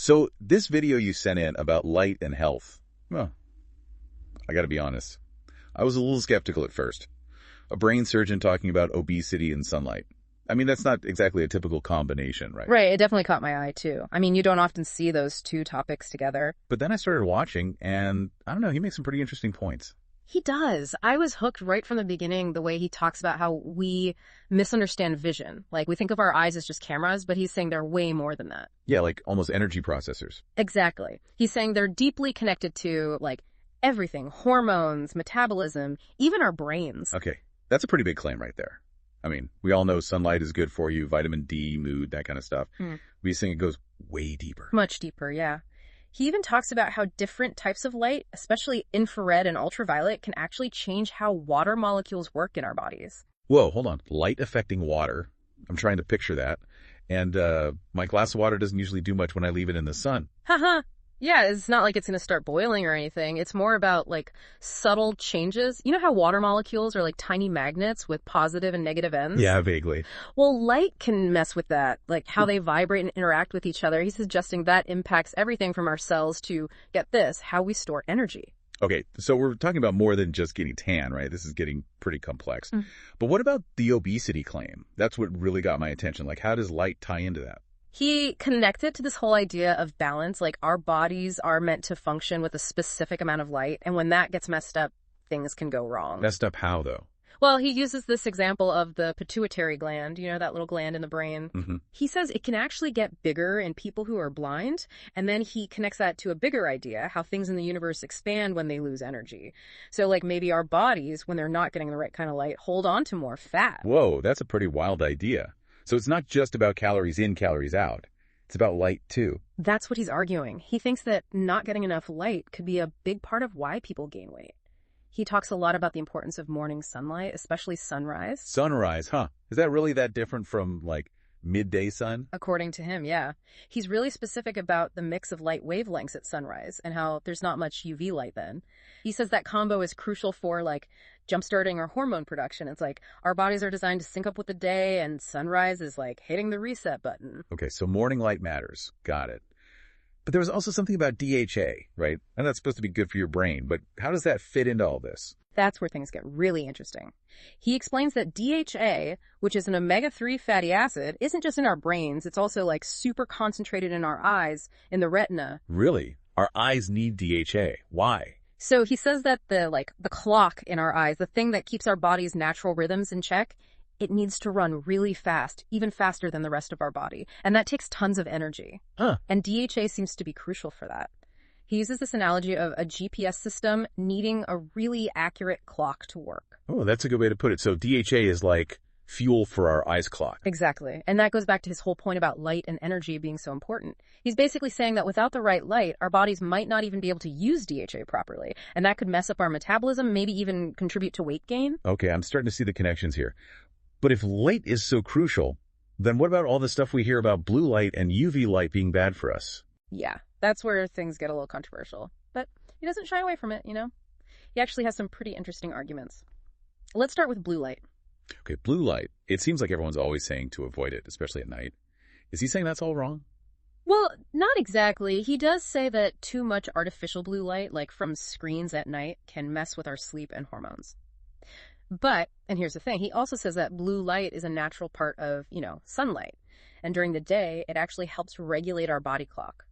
So this video you sent in about light and health, well, I gotta be honest. I was a little skeptical at first. A brain surgeon talking about obesity and sunlight. I mean, that's not exactly a typical combination, right? Right, it definitely caught my eye, too. I mean, you don't often see those two topics together. But then I started watching, and I don't know, he makes some pretty interesting points. He does. I was hooked right from the beginning, the way he talks about how we misunderstand vision. Like, we think of our eyes as just cameras, but he's saying they're way more than that. Yeah, like almost energy processors. Exactly. He's saying they're deeply connected to, like, everything. Hormones, metabolism, even our brains. Okay, that's a pretty big claim right there. I mean, we all know sunlight is good for you, vitamin D, mood, that kind of stuff. But he's saying it goes way deeper. Much deeper, yeah. He even talks about how different types of light, especially infrared and ultraviolet, can actually change how water molecules work in our bodies. Whoa, hold on. Light affecting water. I'm trying to picture that. And my glass of water doesn't usually do much when I leave it in the sun. Haha. Yeah, it's not like it's going to start boiling or anything. It's more about, like, subtle changes. You know how water molecules are like tiny magnets with positive and negative ends? Yeah, vaguely. Well, light can mess with that, like how they vibrate and interact with each other. He's suggesting that impacts everything from our cells to, get this, how we store energy. Okay, so we're talking about more than just getting tan, right? This is getting pretty complex. But what about the obesity claim? That's what really got my attention. Like, how does light tie into that? He connected to this whole idea of balance, like our bodies are meant to function with a specific amount of light, and when that gets messed up, things can go wrong. Messed up how, though? Well, he uses this example of the pituitary gland, you know, that little gland in the brain. He says it can actually get bigger in people who are blind, and then he connects that to a bigger idea, how things in the universe expand when they lose energy. So, like, maybe our bodies, when they're not getting the right kind of light, hold on to more fat. Whoa, that's a pretty wild idea. So it's not just about calories in, calories out. It's about light, too. That's what he's arguing. He thinks that not getting enough light could be a big part of why people gain weight. He talks a lot about the importance of morning sunlight, especially sunrise. Sunrise, huh? Is that really that different from, like, midday sun? According to him, yeah. He's really specific about the mix of light wavelengths at sunrise and how there's not much UV light then. He says that combo is crucial for, like, jumpstarting our hormone production. It's like our bodies are designed to sync up with the day, and sunrise is like hitting the reset button. Okay, so morning light matters. Got it. But there was also something about DHA, right? And that's supposed to be good for your brain, but how does that fit into all this? That's where things get really interesting. He explains that DHA, which is an omega-3 fatty acid, isn't just in our brains, it's also like super concentrated in our eyes, in the retina. Really? Our eyes need DHA. Why? So he says that the clock in our eyes, the thing that keeps our body's natural rhythms in check, it needs to run really fast, even faster than the rest of our body. And that takes tons of energy. And DHA seems to be crucial for that. He uses this analogy of a GPS system needing a really accurate clock to work. Oh, that's a good way to put it. So DHA is like fuel for our eyes clock. Exactly. And that goes back to his whole point about light and energy being so important. He's basically saying that without the right light, our bodies might not even be able to use DHA properly. And that could mess up our metabolism, maybe even contribute to weight gain. Okay, I'm starting to see the connections here. But if light is so crucial, then what about all the stuff we hear about blue light and UV light being bad for us? Yeah, that's where things get a little controversial. But he doesn't shy away from it, you know? He actually has some pretty interesting arguments. Let's start with blue light. Okay, blue light. It seems like everyone's always saying to avoid it, especially at night. Is he saying that's all wrong? Well, not exactly. He does say that too much artificial blue light, like from screens at night, can mess with our sleep and hormones. But, and here's the thing, he also says that blue light is a natural part of, sunlight. And during the day, it actually helps regulate our body clock.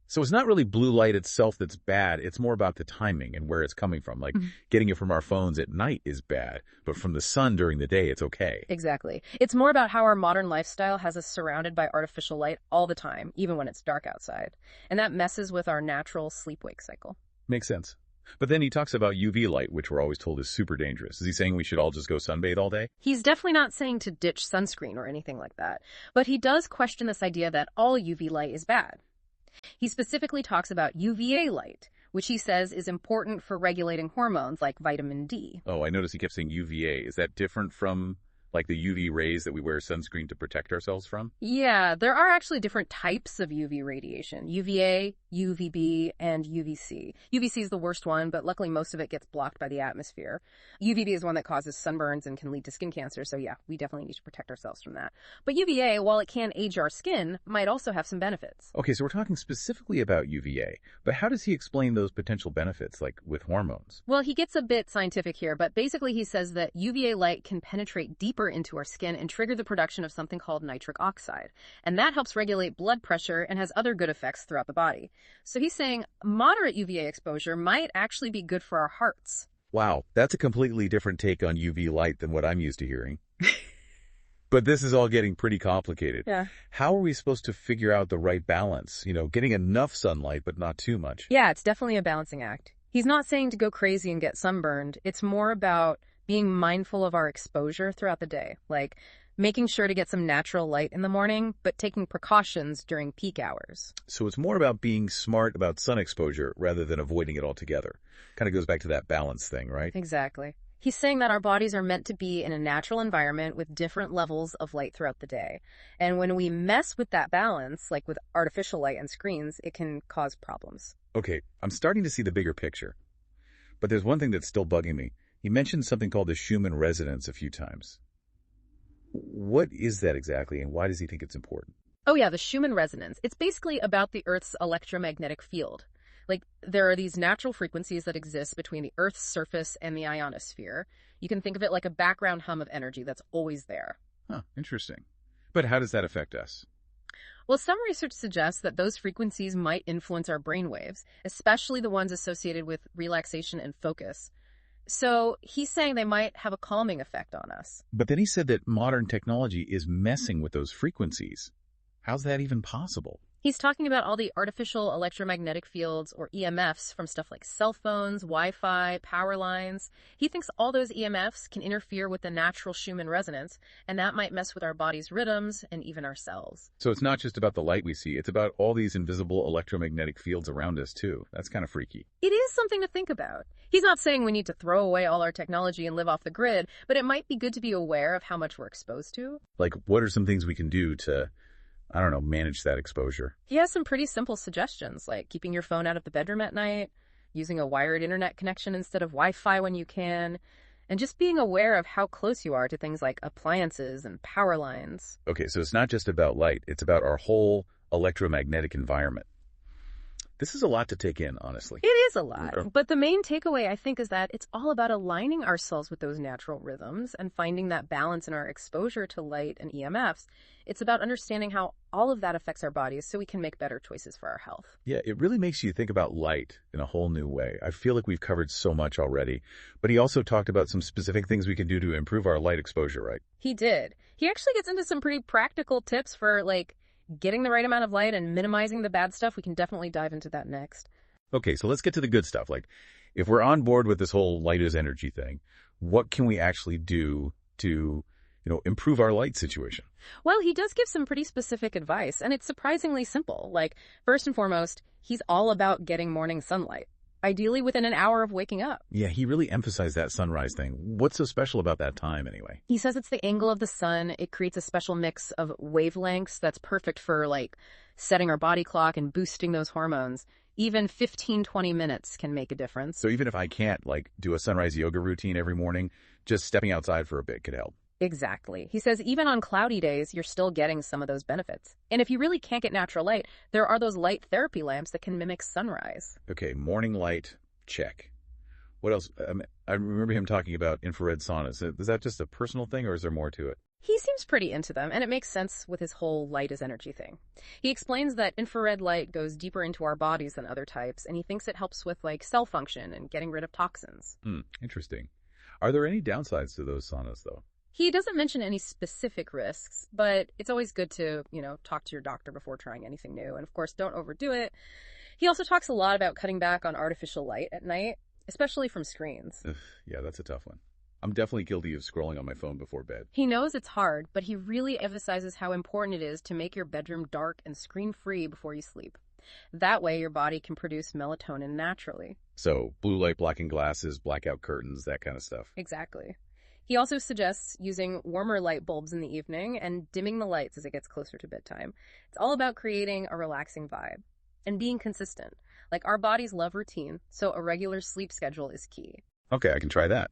So it's not really blue light itself that's bad. It's more about the timing and where it's coming from. Like getting it from our phones at night is bad, but from the sun during the day, it's okay. Exactly. It's more about how our modern lifestyle has us surrounded by artificial light all the time, even when it's dark outside. And that messes with our natural sleep-wake cycle. Makes sense. But then he talks about UV light, which we're always told is super dangerous. Is he saying we should all just go sunbathe all day? He's definitely not saying to ditch sunscreen or anything like that. But he does question this idea that all UV light is bad. He specifically talks about UVA light, which he says is important for regulating hormones like vitamin D. Oh, I noticed he kept saying UVA. Is that different from, Like the UV rays that we wear sunscreen to protect ourselves from? Yeah, there are actually different types of UV radiation: UVA, UVB, and UVC. UVC is the worst one, but luckily most of it gets blocked by the atmosphere. UVB is one that causes sunburns and can lead to skin cancer, so yeah, we definitely need to protect ourselves from that. But UVA, while it can age our skin, might also have some benefits. Okay, so we're talking specifically about UVA, but how does he explain those potential benefits, like with hormones? Well, he gets a bit scientific here, but basically he says that UVA light can penetrate deeper into our skin and trigger the production of something called nitric oxide. And that helps regulate blood pressure and has other good effects throughout the body. So he's saying moderate UVA exposure might actually be good for our hearts. Wow, that's a completely different take on UV light than what I'm used to hearing. But this is all getting pretty complicated. Yeah. How are we supposed to figure out the right balance? Getting enough sunlight, but not too much. Yeah, it's definitely a balancing act. He's not saying to go crazy and get sunburned. It's more about being mindful of our exposure throughout the day, like making sure to get some natural light in the morning, but taking precautions during peak hours. So it's more about being smart about sun exposure rather than avoiding it altogether. Kind of goes back to that balance thing, right? Exactly. He's saying that our bodies are meant to be in a natural environment with different levels of light throughout the day. And when we mess with that balance, like with artificial light and screens, it can cause problems. Okay, I'm starting to see the bigger picture. But there's one thing that's still bugging me. He mentioned something called the Schumann resonance a few times. What is that exactly, and why does he think it's important? Oh yeah, the Schumann resonance. It's basically about the Earth's electromagnetic field. Like, there are these natural frequencies that exist between the Earth's surface and the ionosphere. You can think of it like a background hum of energy that's always there. Huh, interesting. But how does that affect us? Well, some research suggests that those frequencies might influence our brainwaves, especially the ones associated with relaxation and focus. So he's saying they might have a calming effect on us. But then he said that modern technology is messing with those frequencies. How's that even possible? He's talking about all the artificial electromagnetic fields, or EMFs, from stuff like cell phones, Wi-Fi, power lines. He thinks all those EMFs can interfere with the natural Schumann resonance, and that might mess with our body's rhythms and even our cells. So it's not just about the light we see, it's about all these invisible electromagnetic fields around us too. That's kind of freaky. It is something to think about. He's not saying we need to throw away all our technology and live off the grid, but it might be good to be aware of how much we're exposed to. Like, what are some things we can do to, manage that exposure? He has some pretty simple suggestions, like keeping your phone out of the bedroom at night, using a wired internet connection instead of Wi-Fi when you can, and just being aware of how close you are to things like appliances and power lines. Okay, so it's not just about light, it's about our whole electromagnetic environment. This is a lot to take in, honestly. It is a lot. But the main takeaway, I think, is that it's all about aligning ourselves with those natural rhythms and finding that balance in our exposure to light and EMFs. It's about understanding how all of that affects our bodies so we can make better choices for our health. Yeah, it really makes you think about light in a whole new way. I feel like we've covered so much already. But he also talked about some specific things we can do to improve our light exposure, right? He did. He actually gets into some pretty practical tips for, getting the right amount of light and minimizing the bad stuff. We can definitely dive into that next. Okay, so let's get to the good stuff. Like, if we're on board with this whole light is energy thing, what can we actually do to, improve our light situation? Well, he does give some pretty specific advice, and it's surprisingly simple. First and foremost, he's all about getting morning sunlight, ideally within an hour of waking up. Yeah, he really emphasized that sunrise thing. What's so special about that time, anyway? He says it's the angle of the sun. It creates a special mix of wavelengths that's perfect for, setting our body clock and boosting those hormones. Even 15-20 minutes can make a difference. So even if I can't, do a sunrise yoga routine every morning, just stepping outside for a bit could help. Exactly. He says even on cloudy days, you're still getting some of those benefits. And if you really can't get natural light, there are those light therapy lamps that can mimic sunrise. Okay, morning light, check. What else? I remember him talking about infrared saunas. Is that just a personal thing, or is there more to it? He seems pretty into them, and it makes sense with his whole light is energy thing. He explains that infrared light goes deeper into our bodies than other types, and he thinks it helps with, cell function and getting rid of toxins. Interesting. Are there any downsides to those saunas, though? He doesn't mention any specific risks, but it's always good to, talk to your doctor before trying anything new. And of course, don't overdo it. He also talks a lot about cutting back on artificial light at night, especially from screens. Yeah, that's a tough one. I'm definitely guilty of scrolling on my phone before bed. He knows it's hard, but he really emphasizes how important it is to make your bedroom dark and screen-free before you sleep. That way, your body can produce melatonin naturally. So, blue light blocking glasses, blackout curtains, that kind of stuff. Exactly. He also suggests using warmer light bulbs in the evening and dimming the lights as it gets closer to bedtime. It's all about creating a relaxing vibe and being consistent. Like, our bodies love routine, so a regular sleep schedule is key. Okay, I can try that.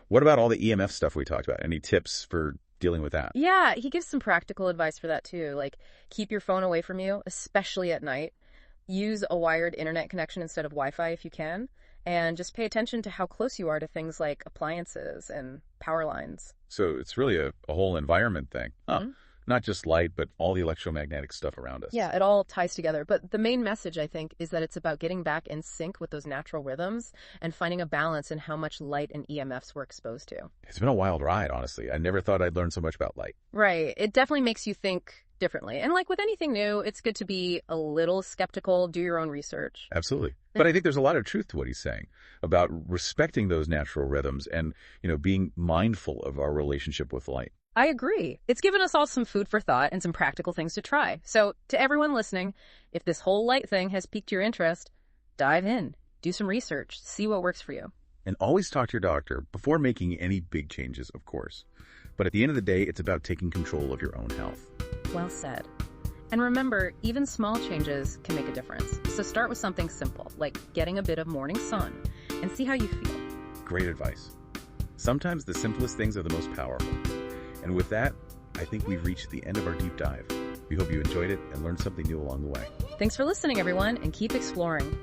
What about all the EMF stuff we talked about? Any tips for dealing with that? Yeah, he gives some practical advice for that too. Like, keep your phone away from you, especially at night. Use a wired internet connection instead of Wi-Fi if you can. And just pay attention to how close you are to things like appliances and power lines. So it's really a whole environment thing. Huh. Mm-hmm. Not just light, but all the electromagnetic stuff around us. Yeah, it all ties together. But the main message, I think, is that it's about getting back in sync with those natural rhythms and finding a balance in how much light and EMFs we're exposed to. It's been a wild ride, honestly. I never thought I'd learn so much about light. Right. It definitely makes you think differently. And like with anything new, it's good to be a little skeptical, do your own research. Absolutely. But I think there's a lot of truth to what he's saying about respecting those natural rhythms and, being mindful of our relationship with light. I agree. It's given us all some food for thought and some practical things to try. So to everyone listening, if this whole light thing has piqued your interest, dive in, do some research, see what works for you. And always talk to your doctor before making any big changes, of course. But at the end of the day, it's about taking control of your own health. Well said. And remember, even small changes can make a difference. So start with something simple, like getting a bit of morning sun, and see how you feel. Great advice. Sometimes the simplest things are the most powerful. And with that, I think we've reached the end of our deep dive. We hope you enjoyed it and learned something new along the way. Thanks for listening, everyone, and keep exploring.